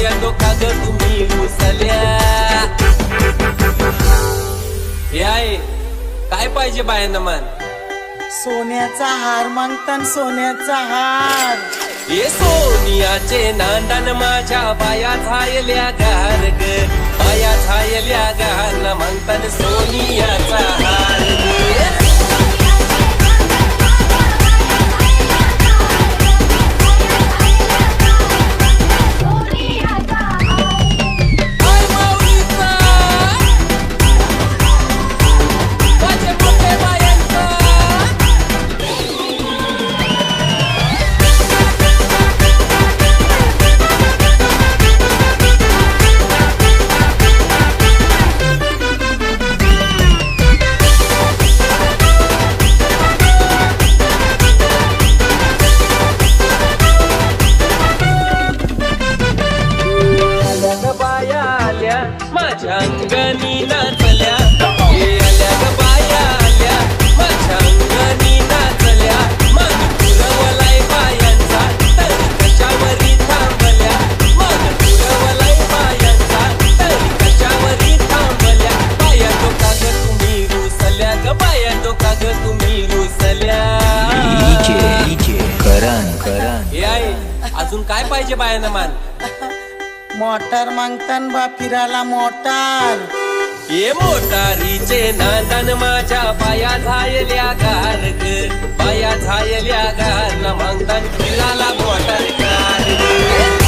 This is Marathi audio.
बायांनो का ग तुम्ही रुसल्या? हे आहे काय पाहिजे बायांना मान? सोन्याचा हार मागतान सोन्याचा हार. ये सोनियाचे नांदन माझ्या बाया झायल्या गार ग, बाया झायल्या गार मागतान सोनियाचा हार ग. माझ्या अंगणी नाचल्या, हे आल्या ग बाया आल्या माझ्या अंगणी नाचल्या. मन पुरवलाय बायांचा तर कशावरी थांबल्या, मन पुरवलाय बायांचा तर कशावरी थांबल्या. बायांनो का ग तुम्ही रुसल्या ग, बायांनो का ग तुम्ही रुसल्या? हे आहे अजून काय पाहिजे बायांना मान? मोटार मागतान बा फिरायला मोटार. ये मोटारीचे नांदन माझ्या बाया झायल्या गार ग, बाया झायल्या गार मागतान फिराला मोटार कार ग.